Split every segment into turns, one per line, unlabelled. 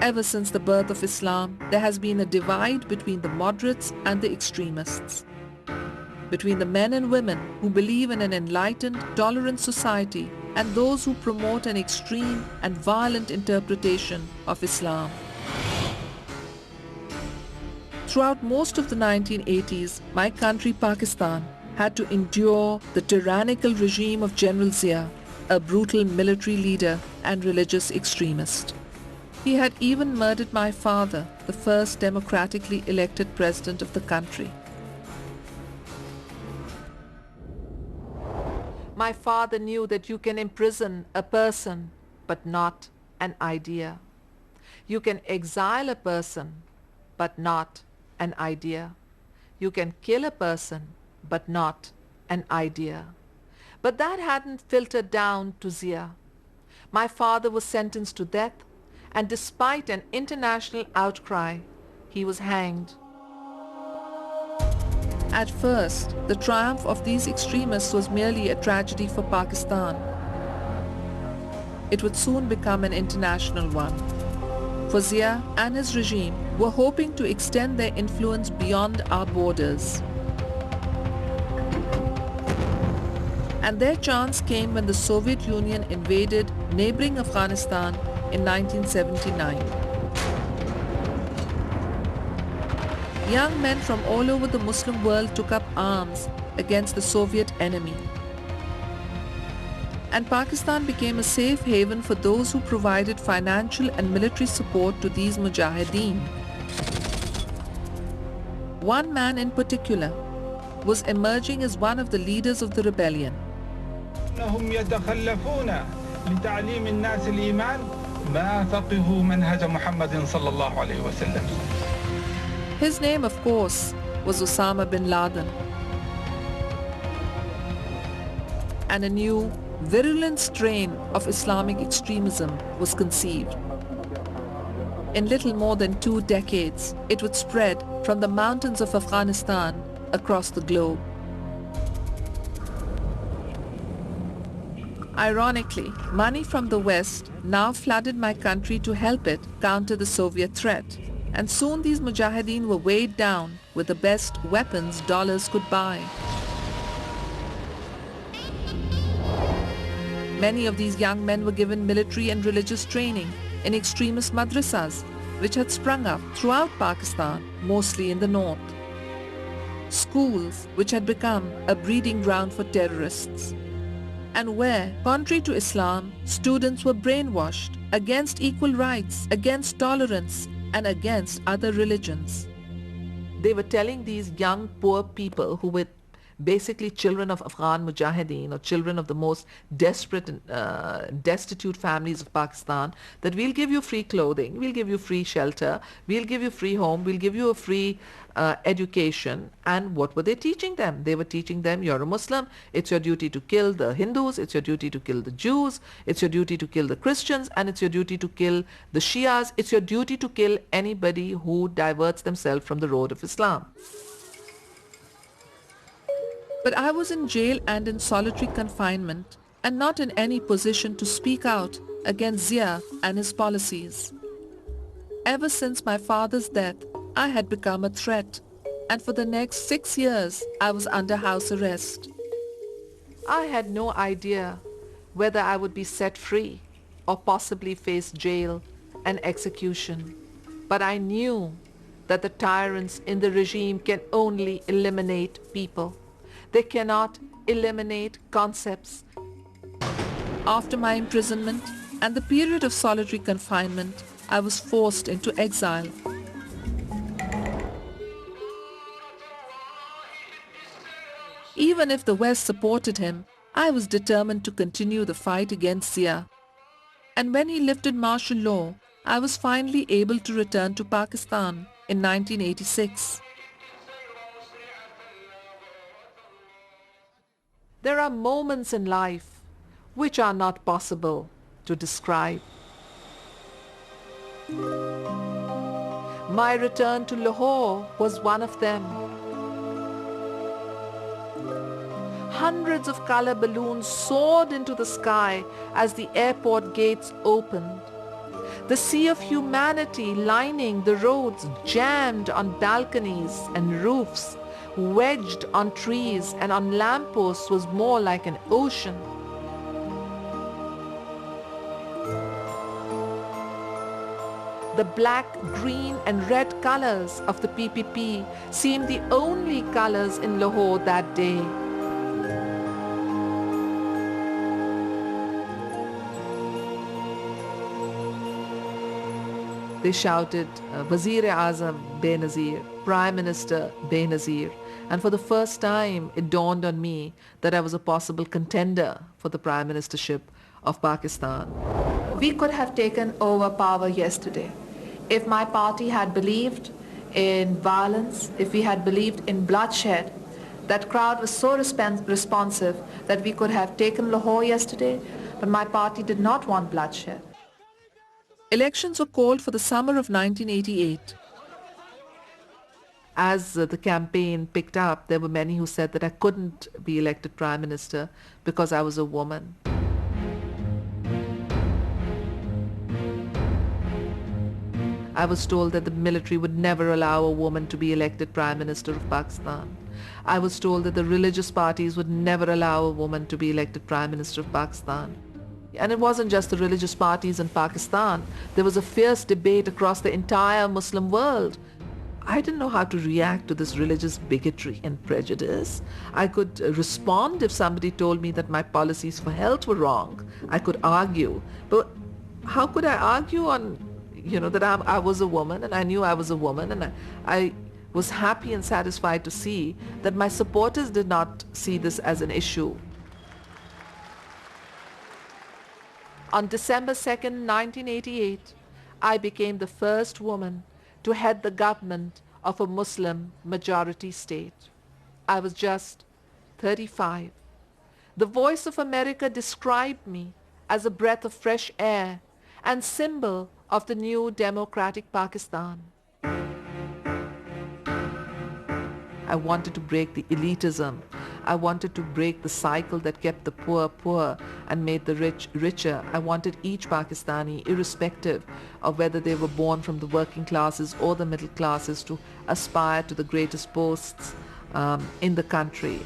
Ever since the birth of Islam, there has been a divide between the moderates and the extremists, between the men and women who believe in an enlightened, tolerant society and those who promote an extreme and violent interpretation of Islam. Throughout most of the 1980s, my country Pakistan had to endure the tyrannical regime of General Zia, a brutal military leader and religious extremist. He had even murdered my father, the first democratically elected president of the country. My father knew that you can imprison a person, but not an idea. You can exile a person, but not an idea. You can kill a person, but not an idea. But that hadn't filtered down to Zia. My father was sentenced to death, and despite an international outcry, he was hanged. At first, the triumph of these extremists was merely a tragedy for Pakistan. It would soon become an international one. For Zia and his regime were hoping to extend their influence beyond our borders. And their chance came when the Soviet Union invaded neighboring Afghanistan in 1979. Young men from all over the Muslim world took up arms against the Soviet enemy. And Pakistan became a safe haven for those who provided financial and military support to these mujahideen. One man in particular was emerging as one of the leaders of the rebellion.
هم يتخلفون لتعليم الناس الإيمان ما فقهوا منهج محمد صلى الله عليه وسلم.
His name, of course, was Osama bin Laden. And a new, virulent strain of Islamic extremism was conceived. In little more than 2 decades, it would spread from the mountains of Afghanistan across the globe. Ironically, money from the West now flooded my country to help it counter the Soviet threat. And soon these mujahideen were weighed down with the best weapons dollars could buy. Many of these young men were given military and religious training in extremist madrasas, which had sprung up throughout Pakistan, mostly in the north. Schools which had become a breeding ground for terrorists. And where, contrary to Islam, students were brainwashed against equal rights, against tolerance, and against other religions. They were telling these young poor people who were basically children of Afghan mujahideen or children of the most desperate and destitute families of Pakistan that we'll give you free clothing, we'll give you free shelter, we'll give you free home, we'll give you a free education. And what were they teaching them? They were teaching them, you're a Muslim, it's your duty to kill the Hindus, it's your duty to kill the Jews, it's your duty to kill the Christians, and it's your duty to kill the Shias, it's your duty to kill anybody who diverts themselves from the road of Islam. But I was in jail and in solitary confinement and not in any position to speak out against Zia and his policies. Ever since my father's death, I had become a threat, and for the next 6 years, I was under house arrest. I had no idea whether I would be set free or possibly face jail and execution. But I knew that the tyrants in the regime can only eliminate people. They cannot eliminate concepts. After my imprisonment and the period of solitary confinement, I was forced into exile. Even if the West supported him, I was determined to continue the fight against Zia. And when he lifted martial law, I was finally able to return to Pakistan in 1986. There are moments in life which are not possible to describe. My return to Lahore was one of them. Hundreds of color balloons soared into the sky as the airport gates opened. The sea of humanity lining the roads, jammed on balconies and roofs, wedged on trees and on lampposts, was more like an ocean. The black, green and red colors of the PPP seemed the only colors in Lahore that day. They shouted, Wazir-e-Azam Benazir, Prime Minister Benazir. And for the first time, it dawned on me that I was a possible contender for the Prime Ministership of Pakistan. We could have taken over power yesterday if my party had believed in violence, if we had believed in bloodshed. That crowd was so responsive that we could have taken Lahore yesterday, but my party did not want bloodshed. Elections were called for the summer of 1988. As the campaign picked up, there were many who said that I couldn't be elected Prime Minister because I was a woman. I was told that the military would never allow a woman to be elected Prime Minister of Pakistan. I was told that the religious parties would never allow a woman to be elected Prime Minister of Pakistan. And it wasn't just the religious parties in Pakistan. There was a fierce debate across the entire Muslim world. I didn't know how to react to this religious bigotry and prejudice. I could respond if somebody told me that my policies for health were wrong. I could argue. But how could I argue on, that I was a woman and I knew I was a woman, and I was happy and satisfied to see that my supporters did not see this as an issue. On December 2nd, 1988, I became the first woman to head the government of a Muslim majority state. I was just 35. The Voice of America described me as a breath of fresh air and symbol of the new democratic Pakistan. I wanted to break the elitism. I wanted to break the cycle that kept the poor poor and made the rich richer. I wanted each Pakistani, irrespective of whether they were born from the working classes or the middle classes, to aspire to the greatest posts in the country.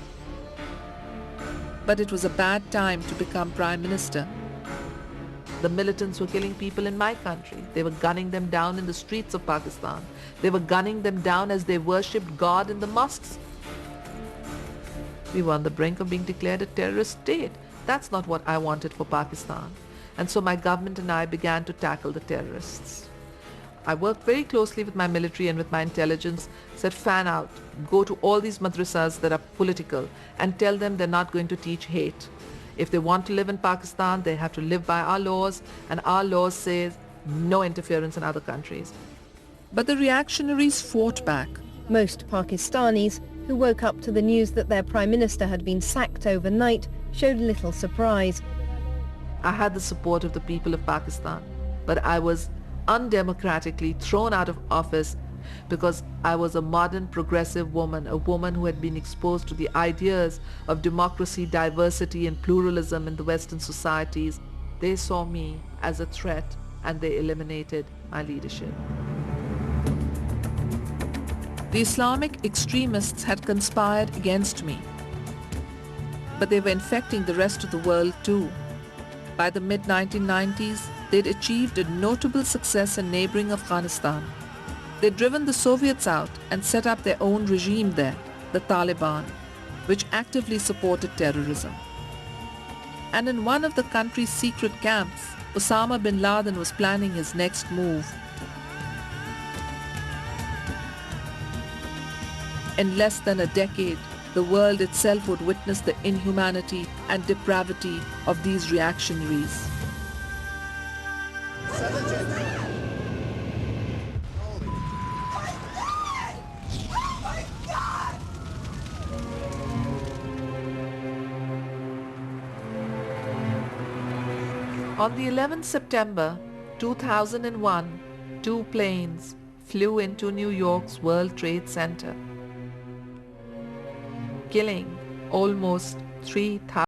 But it was a bad time to become Prime Minister. The militants were killing people in my country. They were gunning them down in the streets of Pakistan. They were gunning them down as they worshipped God in the mosques. We were on the brink of being declared a terrorist state. That's not what I wanted for Pakistan. And so my government and I began to tackle the terrorists. I worked very closely with my military and with my intelligence, said fan out, go to all these madrasas that are political and tell them they're not going to teach hate. If they want to live in Pakistan, they have to live by our laws, and our laws say no interference in other countries. But the reactionaries fought back.
Most Pakistanis who woke up to the news that their Prime Minister had been sacked overnight showed little surprise.
I had the support of the people of Pakistan, but I was undemocratically thrown out of office because I was a modern progressive woman, a woman who had been exposed to the ideas of democracy, diversity and pluralism in the Western societies. They saw me as a threat and they eliminated my leadership. The Islamic extremists had conspired against me, but they were infecting the rest of the world too. By the mid-1990s, they'd achieved a notable success in neighboring Afghanistan. They'd driven the Soviets out and set up their own regime there, the Taliban, which actively supported terrorism. And in one of the country's secret camps, Osama bin Laden was planning his next move. In less than a decade, the world itself would witness the inhumanity and depravity of these reactionaries. On the 11th September 2001, 2 planes flew into New York's World Trade Center, killing almost 3,000